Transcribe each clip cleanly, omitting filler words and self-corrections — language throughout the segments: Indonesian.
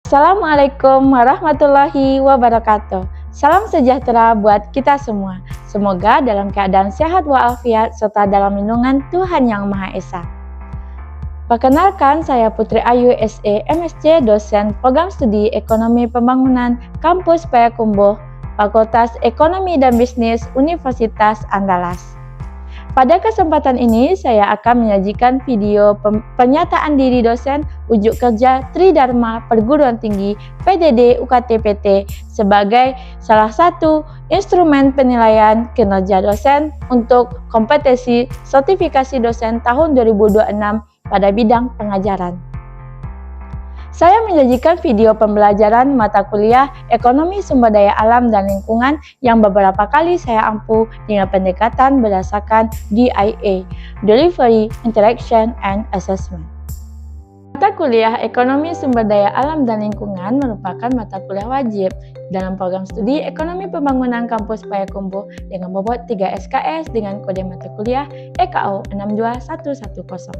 Assalamualaikum warahmatullahi wabarakatuh. Salam sejahtera buat kita semua. Semoga dalam keadaan sehat walafiat serta dalam lindungan Tuhan Yang Maha Esa. Perkenalkan, saya Putri Ayu SE MSc, dosen Program Studi Ekonomi Pembangunan Kampus Payakumbuh, Fakultas Ekonomi dan Bisnis Universitas Andalas. Pada kesempatan ini, saya akan menyajikan video pernyataan diri dosen ujuk kerja Tridharma Perguruan Tinggi PDD UKT-PT sebagai salah satu instrumen penilaian kinerja dosen untuk kompetensi sertifikasi dosen tahun 2026 pada bidang pengajaran. Saya menyajikan video pembelajaran mata kuliah Ekonomi Sumber Daya Alam dan Lingkungan yang beberapa kali saya ampuh dengan pendekatan berdasarkan DIA, Delivery, Interaction, and Assessment. Mata kuliah Ekonomi Sumber Daya Alam dan Lingkungan merupakan mata kuliah wajib dalam program studi Ekonomi Pembangunan Kampus Payakumbuh dengan bobot 3 SKS dengan kode mata kuliah EKO 62110.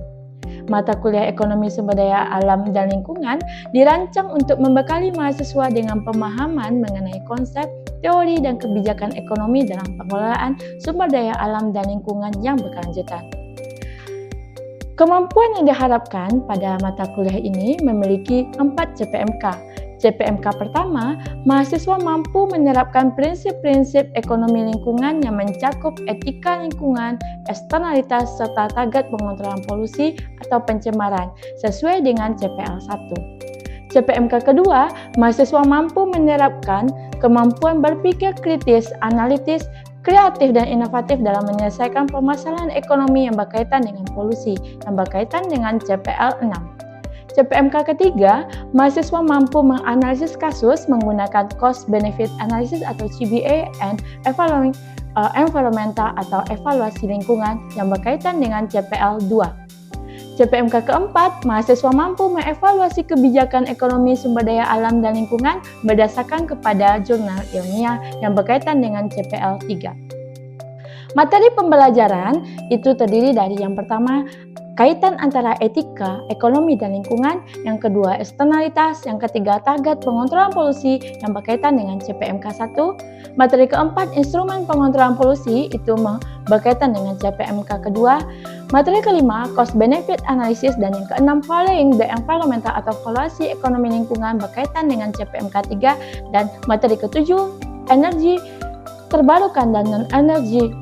Mata kuliah Ekonomi Sumber Daya Alam dan Lingkungan dirancang untuk membekali mahasiswa dengan pemahaman mengenai konsep, teori, dan kebijakan ekonomi dalam pengelolaan sumber daya alam dan lingkungan yang berkelanjutan. Kemampuan yang diharapkan pada mata kuliah ini memiliki 4 CPMK. CPMK pertama, mahasiswa mampu menerapkan prinsip-prinsip ekonomi lingkungan yang mencakup etika lingkungan, eksternalitas, serta target pengontrolan polusi atau pencemaran sesuai dengan CPL 1. CPMK kedua, mahasiswa mampu menerapkan kemampuan berpikir kritis, analitis, kreatif, dan inovatif dalam menyelesaikan permasalahan ekonomi yang berkaitan dengan polusi yang berkaitan dengan CPL 6. CPMK ketiga, mahasiswa mampu menganalisis kasus menggunakan cost benefit analysis atau CBA and environmental atau evaluasi lingkungan yang berkaitan dengan CPL 2. CPMK keempat, mahasiswa mampu mengevaluasi kebijakan ekonomi sumber daya alam dan lingkungan berdasarkan kepada jurnal ilmiah yang berkaitan dengan CPL 3. Materi pembelajaran itu terdiri dari yang pertama, kaitan antara etika, ekonomi, dan lingkungan, yang kedua eksternalitas, yang ketiga target pengontrolan polusi yang berkaitan dengan CPMK 1, materi keempat instrumen pengontrolan polusi itu berkaitan dengan CPMK kedua, materi kelima cost benefit analysis, dan yang keenam following the environmental atau evaluasi ekonomi lingkungan berkaitan dengan CPMK 3, dan materi ketujuh energi terbarukan dan non-energi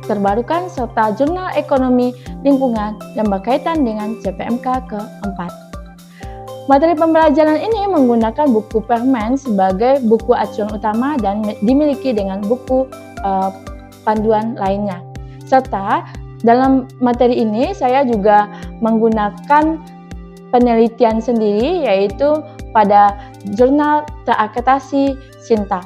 terbarukan serta jurnal ekonomi lingkungan yang berkaitan dengan CPMK keempat. Materi pembelajaran ini menggunakan buku Permen sebagai buku acuan utama dan dimiliki dengan buku panduan lainnya. Serta dalam materi ini saya juga menggunakan penelitian sendiri yaitu pada jurnal terakreditasi Sinta.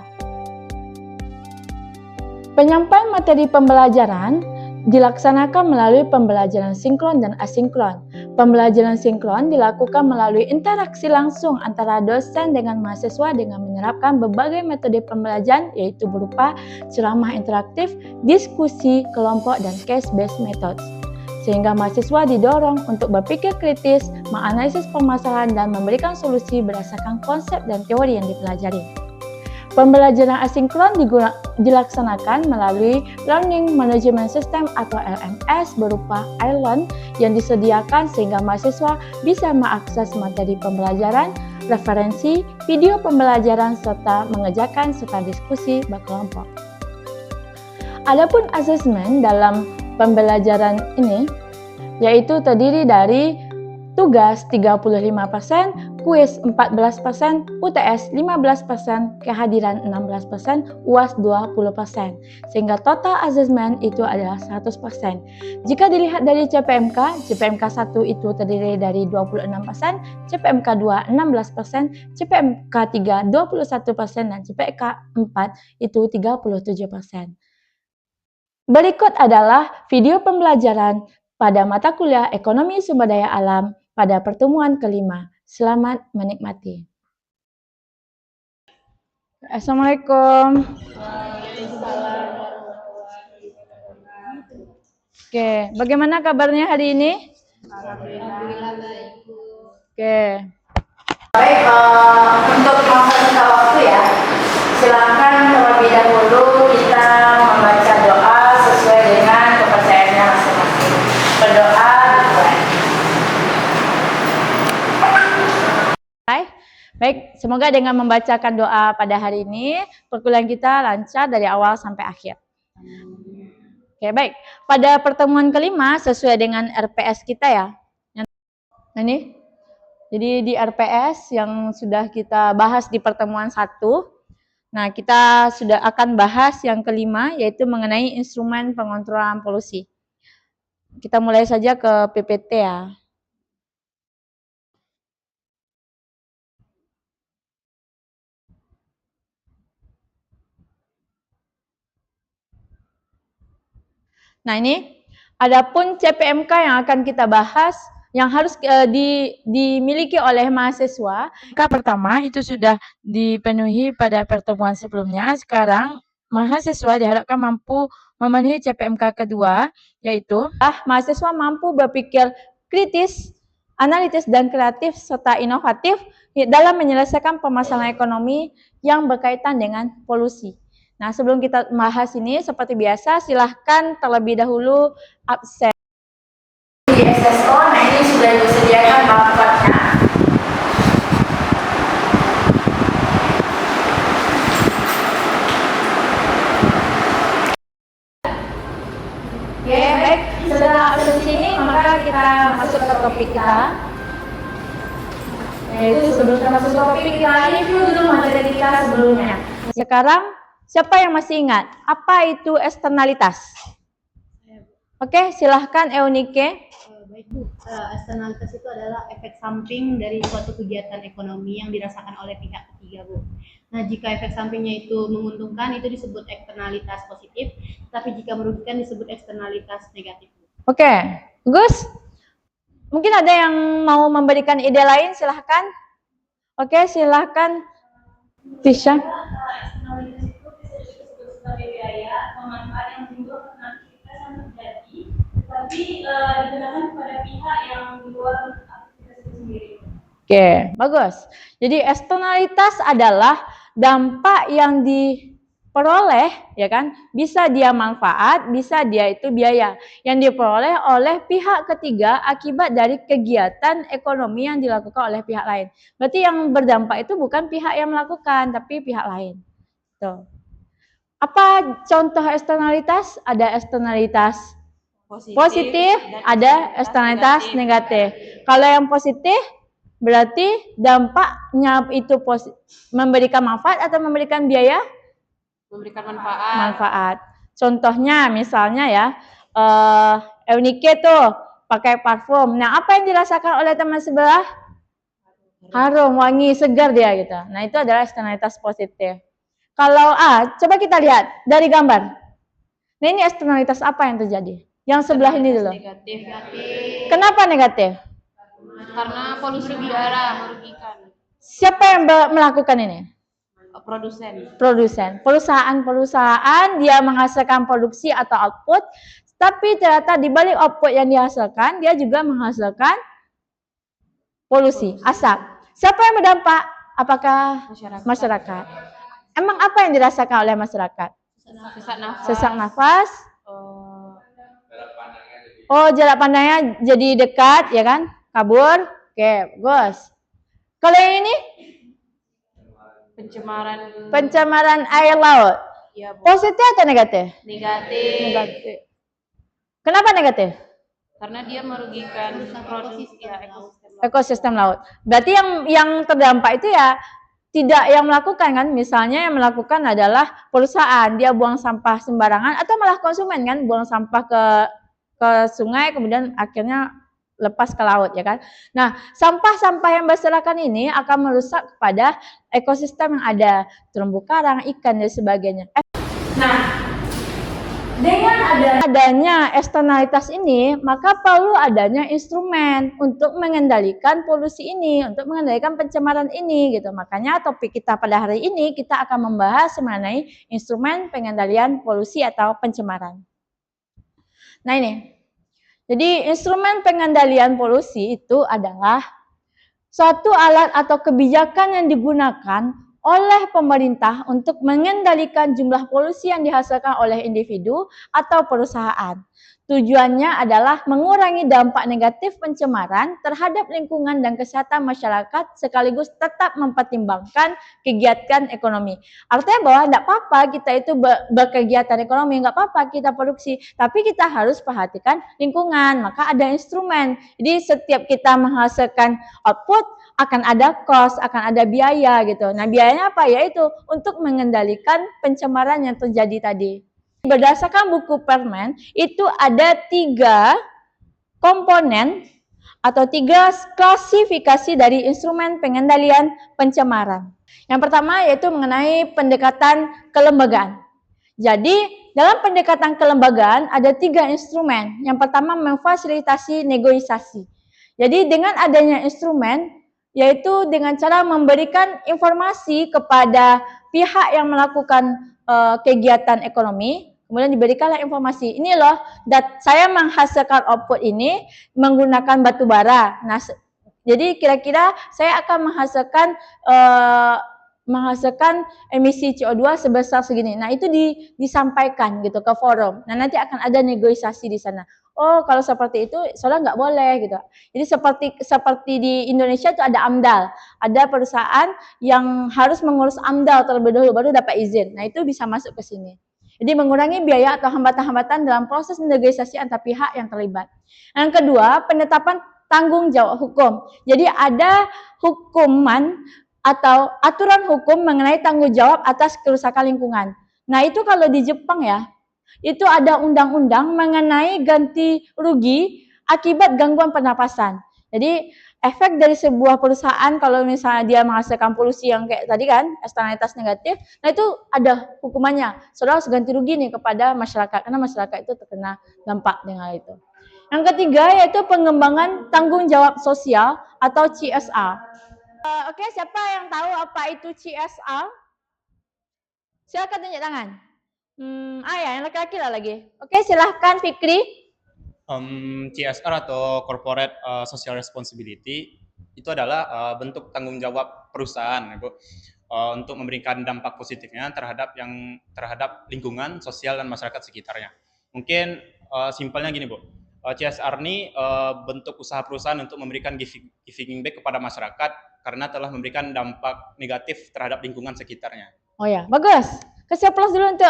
Penyampaian materi pembelajaran dilaksanakan melalui pembelajaran sinkron dan asinkron. Pembelajaran sinkron dilakukan melalui interaksi langsung antara dosen dengan mahasiswa dengan menerapkan berbagai metode pembelajaran yaitu berupa ceramah interaktif, diskusi kelompok, dan case-based methods. Sehingga mahasiswa didorong untuk berpikir kritis, menganalisis permasalahan, dan memberikan solusi berdasarkan konsep dan teori yang dipelajari. Pembelajaran asinkron dilaksanakan melalui Learning Management System atau LMS berupa iLearn yang disediakan sehingga mahasiswa bisa mengakses materi pembelajaran, referensi, video pembelajaran, serta mengerjakan serta diskusi berkelompok. Adapun asesmen dalam pembelajaran ini yaitu terdiri dari tugas 35%, kuis 14%, UTS 15%, kehadiran 16%, UAS 20%, sehingga total asesmen itu adalah 100%. Jika dilihat dari CPMK, CPMK 1 itu terdiri dari 26%, CPMK 2 16%, CPMK 3 21%, dan CPMK 4 itu 37%. Berikut adalah video pembelajaran pada mata kuliah Ekonomi Sumber Daya Alam pada pertemuan kelima. Selamat menikmati. Assalamualaikum. Waalaikumsalam. Oke, bagaimana kabarnya hari ini? Alhamdulillah baik. Oke. Baik, Baik, semoga dengan membacakan doa pada hari ini, perkuliahan kita lancar dari awal sampai akhir. Oke, baik. Pada pertemuan kelima, sesuai dengan RPS kita ya. Nah, ini, jadi di RPS yang sudah kita bahas di pertemuan 1, nah kita sudah akan bahas yang kelima, yaitu mengenai instrumen pengontrolan polusi. Kita mulai saja ke PPT ya. Nah ini, adapun CPMK yang akan kita bahas, yang harus dimiliki oleh mahasiswa. Pertama itu sudah dipenuhi pada pertemuan sebelumnya. Sekarang mahasiswa diharapkan mampu memenuhi CPMK kedua, yaitu mahasiswa mampu berpikir kritis, analitis, dan kreatif serta inovatif dalam menyelesaikan permasalahan ekonomi yang berkaitan dengan polusi. Nah, sebelum kita bahas ini, seperti biasa, silahkan terlebih dahulu absen. Di SSO, nah ini sudah disediakan buffernya. Oke, baik. Setelah absensi ini, maka kita masuk ke topik kita. Yaitu sebelum kita masuk ke topik, kita review dulu materi kita sebelumnya. Sekarang, siapa yang masih ingat? Apa itu eksternalitas? Oke, silahkan Eunike. Baik Bu, eksternalitas itu adalah efek samping dari suatu kegiatan ekonomi yang dirasakan oleh pihak ketiga Bu. Nah, jika efek sampingnya itu menguntungkan, itu disebut eksternalitas positif, tapi jika merugikan disebut eksternalitas negatif Bu. Oke, Gus, mungkin ada yang mau memberikan ide lain, silahkan. Oke, silahkan Tisha. Eksternalitas itu bisa disebut sebagai biaya atau manfaat yang timbul karena aktivitas yang terjadi, tetapi digunakan kepada pihak yang di luar aktivitas itu sendiri. Oke, bagus. Jadi eksternalitas adalah dampak yang diperoleh, ya kan? Bisa dia manfaat, bisa dia itu biaya yang diperoleh oleh pihak ketiga akibat dari kegiatan ekonomi yang dilakukan oleh pihak lain. Berarti yang berdampak itu bukan pihak yang melakukan, tapi pihak lain. Tuh. Apa contoh eksternalitas? Ada eksternalitas positif, ada eksternalitas negatif. Kalau yang positif berarti dampaknya itu memberikan manfaat atau memberikan biaya? Memberikan manfaat. Manfaat. Contohnya misalnya ya, Eunike tuh pakai parfum. Nah, apa yang dirasakan oleh teman sebelah? Harum, wangi, segar dia gitu. Nah, itu adalah eksternalitas positif. Kalau coba kita lihat dari gambar. Nah, ini eksternalitas apa yang terjadi? Yang sebelah ini dulu. Negatif. Kenapa negatif? Karena polusi udara merugikan. Siapa yang melakukan ini? Produsen. Perusahaan dia menghasilkan produksi atau output, tapi ternyata di balik output yang dihasilkan, dia juga menghasilkan polusi, asap. Siapa yang berdampak? Apakah masyarakat? Emang apa yang dirasakan oleh masyarakat? Sesak nafas. Oh, jarak pandangnya jadi dekat, ya kan? Kabur. Oke, bagus. Kalau yang ini? Pencemaran air laut. Ya, positif atau negatif? Negatif. Kenapa negatif? Karena dia merugikan ekosistem laut. Berarti yang terdampak itu ya tidak yang melakukan kan? Misalnya yang melakukan adalah perusahaan, dia buang sampah sembarangan atau malah konsumen kan, buang sampah ke sungai kemudian akhirnya lepas ke laut ya kan. Nah, sampah-sampah yang berserakan ini akan merusak kepada ekosistem yang ada, terumbu karang, ikan dan sebagainya. Nah, dengan adanya eksternalitas ini, maka perlu adanya instrumen untuk mengendalikan polusi ini, untuk mengendalikan pencemaran ini gitu. Makanya topik kita pada hari ini kita akan membahas mengenai instrumen pengendalian polusi atau pencemaran. Nah ini. Jadi instrumen pengendalian polusi itu adalah suatu alat atau kebijakan yang digunakan oleh pemerintah untuk mengendalikan jumlah polusi yang dihasilkan oleh individu atau perusahaan. Tujuannya adalah mengurangi dampak negatif pencemaran terhadap lingkungan dan kesehatan masyarakat sekaligus tetap mempertimbangkan kegiatan ekonomi. Artinya bahwa tidak apa-apa kita itu berkegiatan ekonomi, nggak apa-apa kita produksi, tapi kita harus perhatikan lingkungan, maka ada instrumen. Jadi setiap kita menghasilkan output, akan ada cost, akan ada biaya gitu. Nah biayanya apa? Yaitu untuk mengendalikan pencemaran yang terjadi tadi. Berdasarkan buku Permen, itu ada 3 komponen atau 3 klasifikasi dari instrumen pengendalian pencemaran. Yang pertama yaitu mengenai pendekatan kelembagaan. Jadi dalam pendekatan kelembagaan ada 3 instrumen. Yang pertama memfasilitasi negosiasi. Jadi dengan adanya instrumen yaitu dengan cara memberikan informasi kepada pihak yang melakukan kegiatan ekonomi, kemudian diberikanlah informasi, ini loh, saya menghasilkan output ini menggunakan batu bara. Nah, jadi kira-kira saya akan menghasilkan emisi CO2 sebesar segini. Nah, itu disampaikan gitu ke forum. Nah, nanti akan ada negosiasi di sana. Oh, kalau seperti itu, soalnya nggak boleh gitu. Jadi seperti di Indonesia itu ada AMDAL. Ada perusahaan yang harus mengurus AMDAL terlebih dahulu, baru dapat izin. Nah, itu bisa masuk ke sini. Jadi mengurangi biaya atau hambatan-hambatan dalam proses negosiasi antar pihak yang terlibat. Yang kedua, penetapan tanggung jawab hukum. Jadi ada hukuman atau aturan hukum mengenai tanggung jawab atas kerusakan lingkungan. Nah, itu kalau di Jepang ya, itu ada undang-undang mengenai ganti rugi akibat gangguan pernapasan. Jadi efek dari sebuah perusahaan kalau misalnya dia menghasilkan polusi yang kayak tadi kan, eksternalitas negatif, nah itu ada hukumannya. Saudara harus ganti rugi nih kepada masyarakat, karena masyarakat itu terkena dampak dengan itu. Yang ketiga yaitu pengembangan tanggung jawab sosial atau CSR. Oke, siapa yang tahu apa itu CSR? Silakan tunjuk tangan. Ya, yang laki-laki lah lagi. Oke, silahkan Fikri. CSR atau Corporate Social Responsibility itu adalah bentuk tanggung jawab perusahaan, Bu, untuk memberikan dampak positifnya terhadap lingkungan, sosial dan masyarakat sekitarnya. Mungkin simpelnya gini, Bu. CSR ini bentuk usaha perusahaan untuk memberikan giving back kepada masyarakat karena telah memberikan dampak negatif terhadap lingkungan sekitarnya. Oh ya, bagus. Kasih plus dulu untuk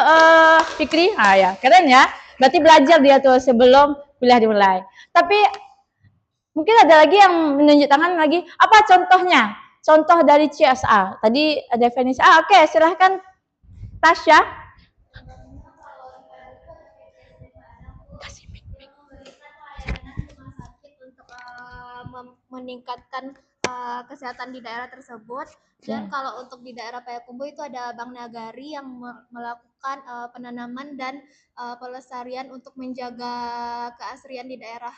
Fikri. Ya, keren ya. Berarti belajar dia tuh sebelum kuliah dimulai. Tapi mungkin ada lagi yang menunjuk tangan lagi. Apa contohnya? Contoh dari CSR. Tadi ada definisi. Oke, silahkan Tasya. Meningkatkan kesehatan di daerah tersebut. Dan kalau untuk di daerah Payakumbuh itu ada Bank Nagari yang melakukan penanaman dan pelestarian untuk menjaga keasrian di daerah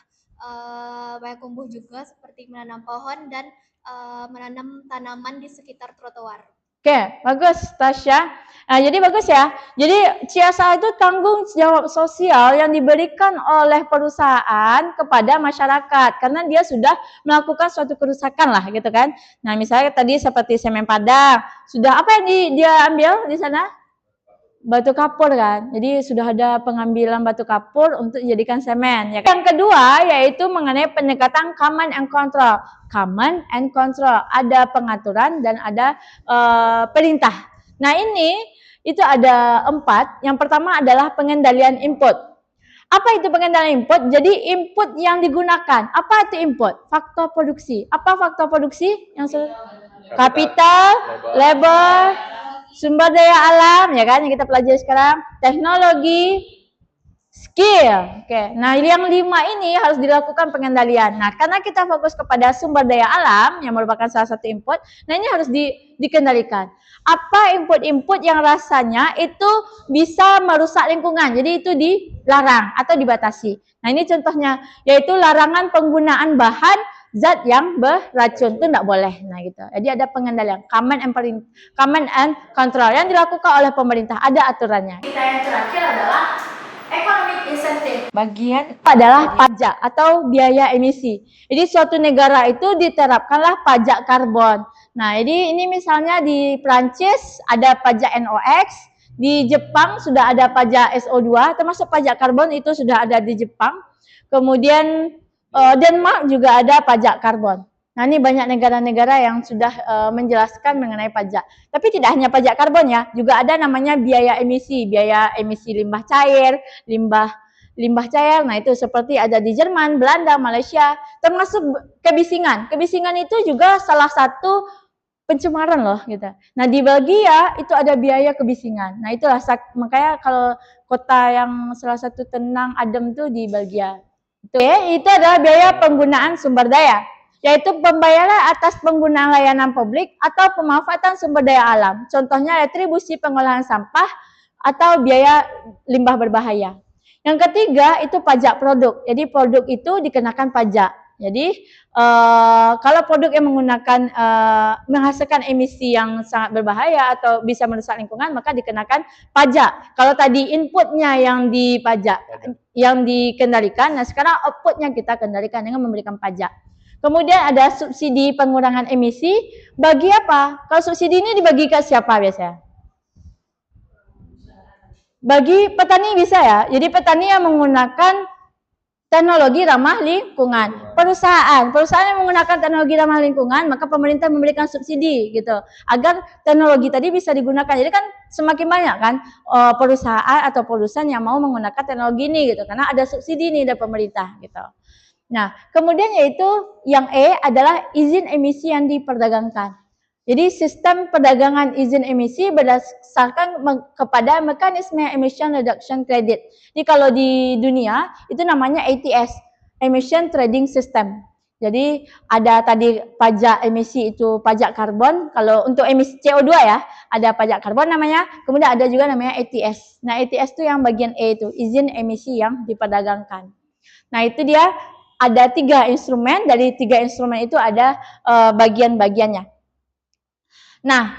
Payakumbuh juga, seperti menanam pohon dan menanam tanaman di sekitar trotoar. Oke, bagus Tasya. Nah, jadi bagus ya. Jadi CSR itu tanggung jawab sosial yang diberikan oleh perusahaan kepada masyarakat karena dia sudah melakukan suatu kerusakan lah gitu kan. Nah, misalnya tadi seperti semen Padang, sudah apa yang dia ambil di sana? Batu kapur kan. Jadi sudah ada pengambilan batu kapur untuk dijadikan semen ya. Yang kedua yaitu mengenai pendekatan command and control. Command and control, ada pengaturan dan ada perintah. Nah, ini itu ada 4. Yang pertama adalah pengendalian input. Apa itu pengendalian input? Jadi input yang digunakan. Apa itu input? Faktor produksi. Apa faktor produksi? Kapital, labor, sumber daya alam, ya kan, yang kita pelajari sekarang, teknologi, skill. Oke. Nah, yang 5 ini harus dilakukan pengendalian. Nah, karena kita fokus kepada sumber daya alam yang merupakan salah satu input, nah ini harus dikendalikan. Apa input-input yang rasanya itu bisa merusak lingkungan, jadi itu dilarang atau dibatasi. Nah, ini contohnya, yaitu larangan penggunaan bahan zat yang beracun, itu tidak boleh. Nah, gitu. Jadi ada pengendalian, command and control yang dilakukan oleh pemerintah, ada aturannya. Kita yang terakhir adalah economic incentive. Bagian adalah pajak atau biaya emisi. Jadi suatu negara itu diterapkanlah pajak karbon. Nah, jadi ini misalnya di Prancis ada pajak NOx, di Jepang sudah ada pajak SO2, termasuk pajak karbon itu sudah ada di Jepang. Kemudian Denmark juga ada pajak karbon. Nah, ini banyak negara-negara yang sudah menjelaskan mengenai pajak. Tapi tidak hanya pajak karbon ya, juga ada namanya biaya emisi limbah cair, limbah cair. Nah, itu seperti ada di Jerman, Belanda, Malaysia, termasuk kebisingan. Kebisingan itu juga salah satu pencemaran loh gitu. Nah, di Belgia itu ada biaya kebisingan. Nah, itulah makanya kalau kota yang salah satu tenang adem tuh di Belgia. Itu adalah biaya penggunaan sumber daya, yaitu pembayaran atas penggunaan layanan publik atau pemanfaatan sumber daya alam. Contohnya retribusi pengolahan sampah atau biaya limbah berbahaya. Yang ketiga itu pajak produk. Jadi produk itu dikenakan pajak. Jadi kalau produk yang menghasilkan emisi yang sangat berbahaya atau bisa merusak lingkungan, maka dikenakan pajak. Kalau tadi inputnya yang dipajak, yang dikendalikan, nah sekarang outputnya kita kendalikan dengan memberikan pajak. Kemudian ada subsidi pengurangan emisi. Bagi apa? Kalau subsidi ini dibagi ke siapa biasanya? Bagi petani bisa ya. Jadi petani yang menggunakan teknologi ramah lingkungan. Perusahaan yang menggunakan teknologi ramah lingkungan, maka pemerintah memberikan subsidi gitu, agar teknologi tadi bisa digunakan. Jadi kan semakin banyak kan perusahaan atau produsen yang mau menggunakan teknologi ini gitu, karena ada subsidi nih dari pemerintah gitu. Nah, kemudian yaitu yang E adalah izin emisi yang diperdagangkan. Jadi sistem perdagangan izin emisi berdasarkan kepada mekanisme emission reduction credit. Jadi kalau di dunia itu namanya ATS, emission trading system. Jadi ada tadi pajak emisi itu pajak karbon. Kalau untuk emisi CO2 ya, ada pajak karbon namanya. Kemudian ada juga namanya ATS. Nah, ATS itu yang bagian E itu, izin emisi yang diperdagangkan. Nah, itu dia ada 3 instrumen. Dari 3 instrumen itu ada bagian-bagiannya. Nah,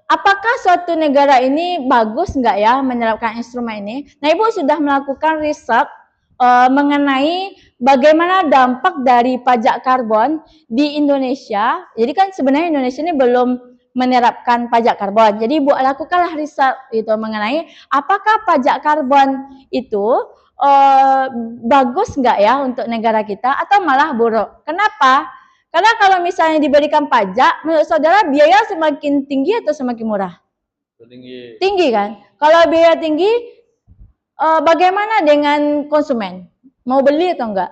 apakah suatu negara ini bagus nggak ya menerapkan instrumen ini? Nah, Ibu sudah melakukan riset mengenai bagaimana dampak dari pajak karbon di Indonesia. Jadi kan sebenarnya Indonesia ini belum menerapkan pajak karbon. Jadi Ibu lakukanlah riset itu mengenai apakah pajak karbon itu bagus nggak ya untuk negara kita atau malah buruk. Kenapa? Karena kalau misalnya diberikan pajak, menurut saudara biaya semakin tinggi atau semakin murah? Tinggi. Tinggi kan? Kalau biaya tinggi, bagaimana dengan konsumen? Mau beli atau enggak?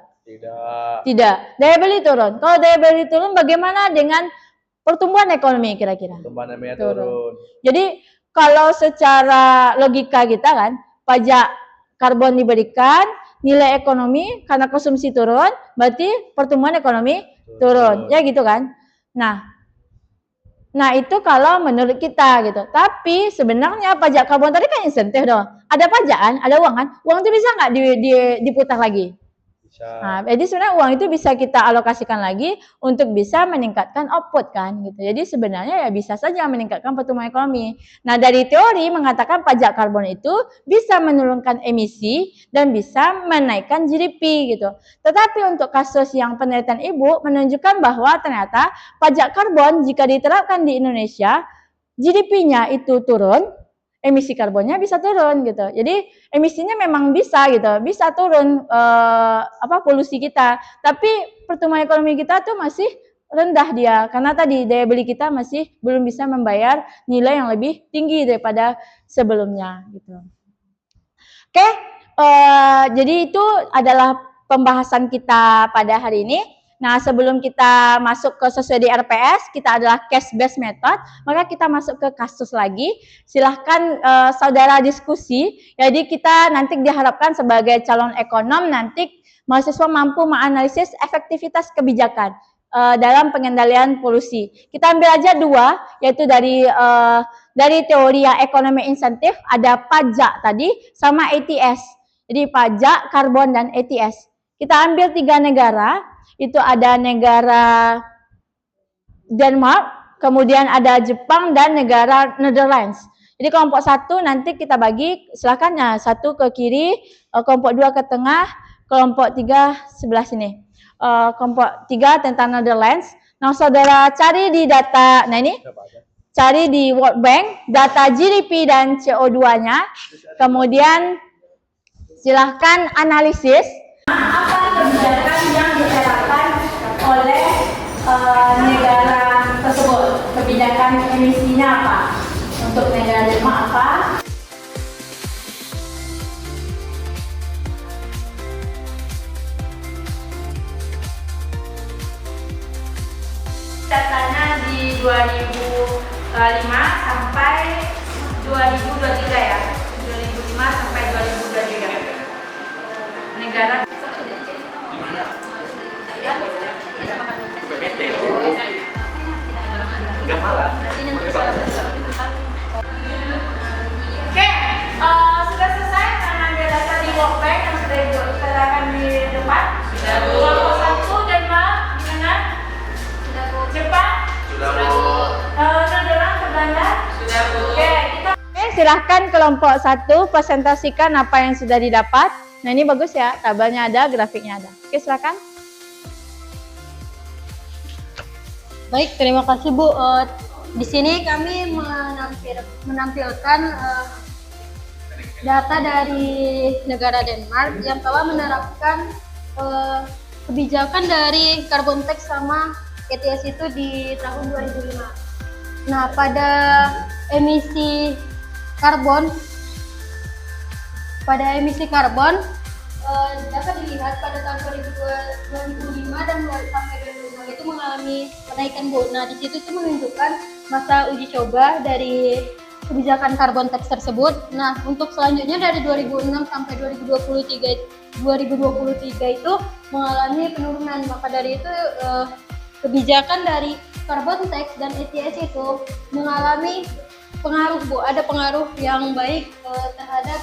Tidak. Daya beli turun. Kalau daya beli turun, bagaimana dengan pertumbuhan ekonomi kira-kira? Pertumbuhan ekonomi turun. Jadi kalau secara logika kita kan, pajak karbon diberikan, nilai ekonomi karena konsumsi turun, berarti pertumbuhan ekonomi turun, ya gitu kan. Nah itu kalau menurut kita gitu. Tapi sebenarnya pajak karbon tadi kan insentif dong. Ada pajakan, ada uang kan. Uang itu bisa nggak diputar lagi? Bisa. Nah, jadi sebenarnya uang itu bisa kita alokasikan lagi untuk bisa meningkatkan output kan gitu. Jadi sebenarnya ya bisa saja meningkatkan pertumbuhan ekonomi. Nah, dari teori mengatakan pajak karbon itu bisa menurunkan emisi dan bisa menaikkan GDP gitu. Tetapi untuk kasus yang penelitian Ibu menunjukkan bahwa ternyata pajak karbon jika diterapkan di Indonesia, GDP-nya itu turun, emisi karbonnya bisa turun gitu. Jadi emisinya memang bisa gitu, bisa turun polusi kita. Tapi pertumbuhan ekonomi kita tuh masih rendah dia, karena tadi daya beli kita masih belum bisa membayar nilai yang lebih tinggi daripada sebelumnya gitu. Oke, jadi itu adalah pembahasan kita pada hari ini. Nah, sebelum kita masuk ke sesuai di RPS, kita adalah case based method, maka kita masuk ke kasus lagi. Silahkan saudara diskusi. Jadi kita nanti diharapkan sebagai calon ekonom nanti mahasiswa mampu menganalisis efektivitas kebijakan dalam pengendalian polusi. Kita ambil aja 2, yaitu dari teori yang ekonomi insentif, ada pajak tadi sama ATS. Jadi pajak, karbon, dan ATS. Kita ambil 3 negara. Itu ada negara Denmark, kemudian ada Jepang dan negara Netherlands. Jadi kelompok 1 nanti kita bagi, silakan ya, 1 ke kiri, kelompok 2 ke tengah, kelompok 3 sebelah sini. Kelompok 3 tentang Netherlands. Nah, saudara cari di data, nah ini, cari di World Bank, data GDP dan CO2-nya, kemudian silahkan analisis. Apa kebijakan yang diterapkan oleh negara tersebut? Kebijakan emisinya apa? Untuk negara Denmark apa? Datanya di 2005 sampai 2023 ya. 2005 sampai 2023. Negara Oke, sudah selesai mengambil data di World Bank yang sudah diterapkan di depan. Kelompok 1 Denmark, gimana? Jepang? Sudah, Bu. Netherlands, Belanda? Sudah, Bu. Oke, silahkan kelompok 1 presentasikan apa yang sudah didapat. Nah, ini bagus ya, tabelnya ada, grafiknya ada. Oke, silakan. Baik, terima kasih Bu. Di sini kami menampilkan data dari negara Denmark yang telah menerapkan kebijakan dari carbon tax sama ETS itu di tahun 2005. Nah, pada emisi karbon dapat dilihat pada tahun 2005 dan sampai 2006 itu mengalami kenaikan Bu. Nah, di situ itu menunjukkan masa uji coba dari kebijakan carbon tax tersebut. Nah, untuk selanjutnya dari 2006 sampai 2023 itu mengalami penurunan. Maka dari itu kebijakan dari carbon tax dan ETS itu mengalami pengaruh Bu, ada pengaruh yang baik terhadap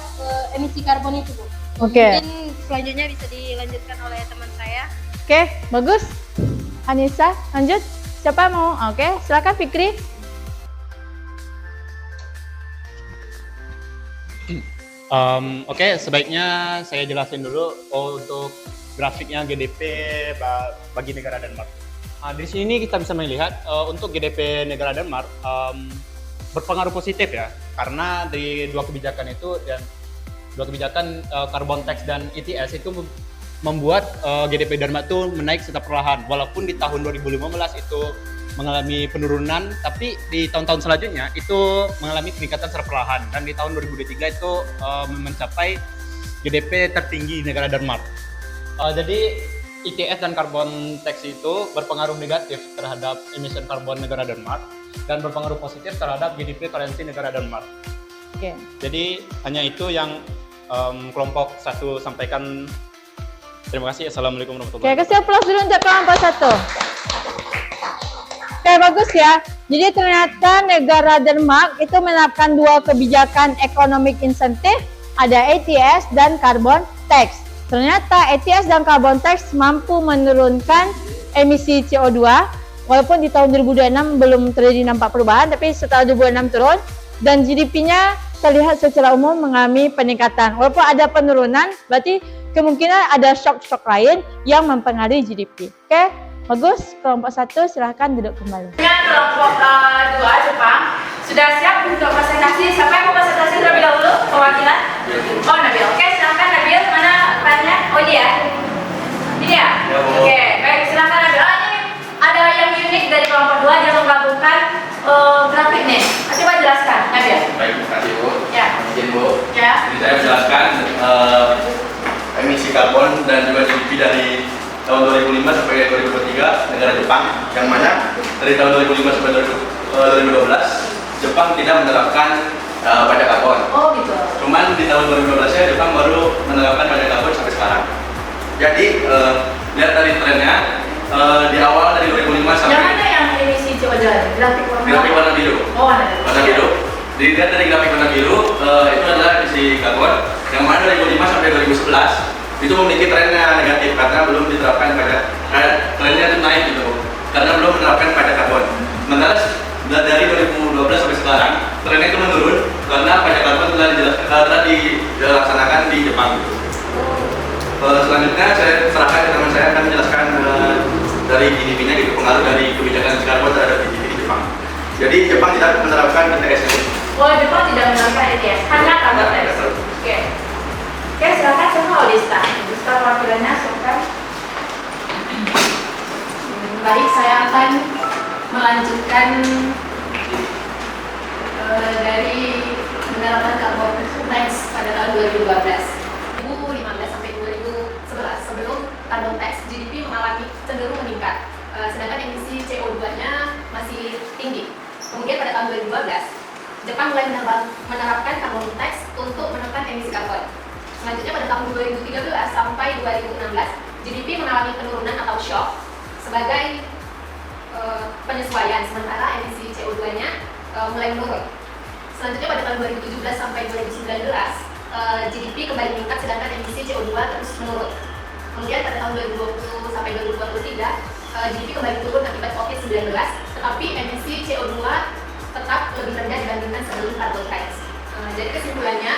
emisi karbon itu Bu. Oke. Mungkin selanjutnya bisa dilanjutkan oleh teman saya. Oke, bagus. Anissa, lanjut. Siapa mau? Oke, silakan Fikri. Oke, sebaiknya saya jelasin dulu untuk grafiknya GDP bagi negara Denmark. Di sini kita bisa melihat untuk GDP negara Denmark berpengaruh positif ya, karena di dua kebijakan itu dan dua kebijakan carbon tax dan ETS itu membuat GDP Denmark itu menaik secara perlahan. Walaupun di tahun 2015 itu mengalami penurunan, tapi di tahun-tahun selanjutnya itu mengalami peningkatan secara perlahan. Dan di tahun 2023 itu mencapai GDP tertinggi negara Denmark. Jadi ETS dan carbon tax itu berpengaruh negatif terhadap emisi karbon negara Denmark dan berpengaruh positif terhadap GDP currency negara Denmark. Oke. Jadi hanya itu yang kelompok 1 sampaikan. Terima kasih. Assalamualaikum warahmatullahi wabarakatuh. Oke, kasih aplaus dulu untuk kelompok 1. Oke, bagus ya. Jadi ternyata negara Denmark itu menerapkan dua kebijakan economic incentive, ada ETS dan carbon tax. Ternyata ETS dan carbon tax mampu menurunkan emisi CO2, walaupun di tahun 2026 belum terjadi nampak perubahan, tapi setelah 2026 turun, dan GDP-nya terlihat secara umum mengalami peningkatan. Walaupun ada penurunan, berarti kemungkinan ada shock-shock lain yang mempengaruhi GDP. Oke, bagus. Kelompok 1 silahkan duduk kembali. Kelompok 2 Jepang sudah siap untuk presentasi. Siapa yang mau presentasi terlebih dahulu? Perwakilan? Oh, Nabil. Oke, silakan Nabil. Mana plannya? Oh, ini ya? Ini ya? Oke, baik. Silakan Nabil. Ini ada yang unik dari kelompok 2, dia menggabungkan grafik nih. Coba jelaskan, Nabil. Baik, terima kasih Bu. Ya. Izin Bu. Ya. Jadi saya menjelaskan emisi karbon dan juga GDP dari tahun 2005 sampai 2023 negara Jepang, yang mana dari tahun 2005 sampai 2012 Jepang tidak menerapkan pajak karbon. Oh gitu. Cuman di tahun 2012 Jepang baru menerapkan pajak karbon sampai sekarang. Jadi lihat dari trennya di awal dari 2005 sampai. Yang mana yang emisi CO2? Grafik warna biru. Oh, warna biru. Dilihat dari grafik warna biru itu adalah emisi karbon yang mana dari 2005 sampai 2011 itu memiliki trennya negatif karena belum diterapkan pajak. Trennya itu naik gitu karena belum menerapkan pajak karbon. Sementara dari 2012 sampai sekarang trennya itu menurun Baik, saya akan melanjutkan dari penerapan carbon tax pada tahun 2015 sampai 2011. Sebelum carbon tax, GDP mengalami cenderung meningkat, sedangkan emisi CO2-nya masih tinggi. Kemudian pada tahun 2012, Jepang mulai menerapkan carbon tax untuk menekan emisi karbon. Selanjutnya pada tahun 2013 sampai 2016, GDP mengalami penurunan atau shock sebagai penyesuaian, sementara emisi CO2-nya mulai menurun. Selanjutnya pada tahun 2017 sampai 2019, GDP kembali meningkat sedangkan emisi CO2 terus menurun. Kemudian pada tahun 2020 sampai 2023, GDP kembali turun akibat COVID-19, tetapi emisi CO2 tetap lebih rendah dibandingkan sebelum carbon tax. Jadi kesimpulannya,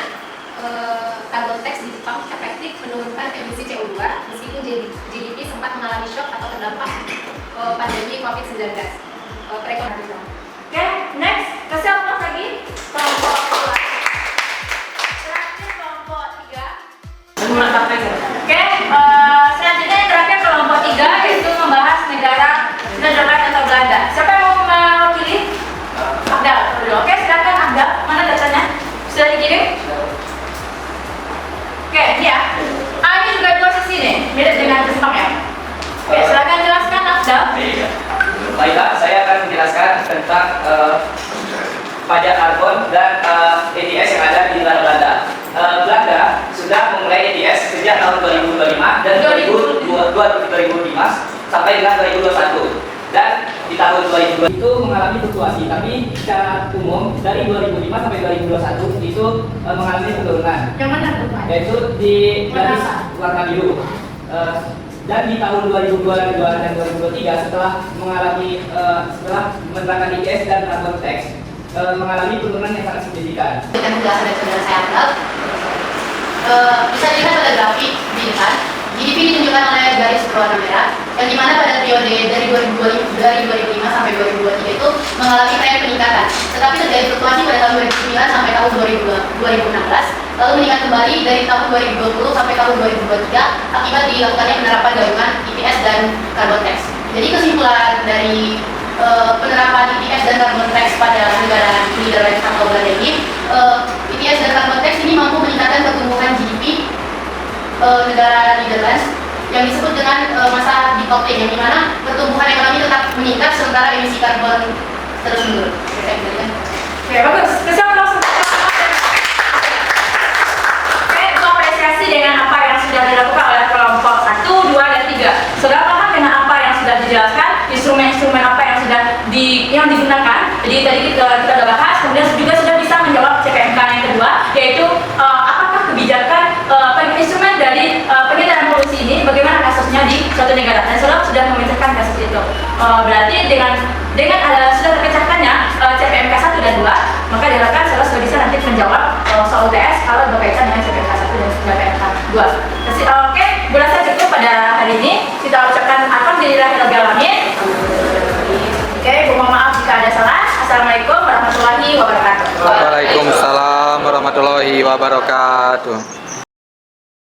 carbon tax di Jepang efektif menurunkan emisi CO2 meskipun GDP sempat mengalami shock atau terdampak pandemi COVID-19. Perekonomian. Oke, next, kasih apa lagi? Kelompok 2. Terakhir kelompok 3. Oke, selanjutnya yang terakhir kelompok 3 yaitu membahas negara Netherlands atau Belanda. Siapa yang mau mewakili? Abdal. Oke, silakan Abdal. Mana datanya? Sudah dikirim? Oke, ini ya. Ini juga dua sisi nih, mirip dengan Jepang ya. Oke, silakan jelaskan Abdal. Baiklah, saya akan menjelaskan tentang pajak karbon dan ETS yang ada di negara Belanda. Belanda sudah memulai ETS sejak tahun 2025 dan 2005 sampai dengan 2021. Dan di tahun 2002 itu mengalami fluktuasi, tapi secara umum dari 2005 sampai 2021 itu mengalami penurunan. Yang mana tuh? Yaitu di garis warna biru. Dan di tahun 2022 dan 2023 setelah menerapkan ETS dan carbon tax mengalami penurunan yang sangat signifikan. Dengan penjelasan dari saudara saya Abdal, bisa dilihat pada grafik di depan. GDP ditunjukkan oleh garis berwarna merah, yang dimana pada periode dari 2005 sampai 2023 itu mengalami tren peningkatan. Tetapi terjadi fluktuasi pada tahun 2009 sampai tahun 2016, lalu meningkat kembali dari tahun 2020 sampai tahun 2023 akibat dilakukannya penerapan gabungan ETS dan carbon tax. Jadi kesimpulan dari penerapan ETS dan carbon tax pada negara Netherlands atau Belanda ini, ETS dan carbon tax ini mampu meningkatkan pertumbuhan GDP negara Netherlands yang disebut dengan masa decoupling, yang dimana pertumbuhan ekonomi tetap meningkat sementara emisi karbon terus menurun. Oke, bagus. Bisa langsung. Oke, itu apresiasi dengan apa yang sudah dilakukan oleh kelompok 1, 2, dan 3. Sudah paham dengan apa yang sudah dijelaskan, instrumen-instrumen apa yang sudah digunakan. Jadi tadi kita sudah bahas, kemudian juga sudah bisa menjawab CPMK yang kedua, yaitu apakah kebijakan instrumen dari pengendalian polusi ini, bagaimana kasusnya di suatu negara. Dan saudara sudah memecahkan kasus itu. Berarti dengan sudah terpecahkannya CPMK 1 dan 2, maka diharapkan saudara sudah bisa nanti menjawab soal UTS kalau berkaitan dengan CPMK 1 dan CPMK 2. Oke, berasa cukup pada hari ini. Kita ucapkan alhamdulillahirabbil alamin. Oke, mohon maaf jika ada salah. Assalamualaikum warahmatullahi wabarakatuh. Waalaikumsalam warahmatullahi wabarakatuh.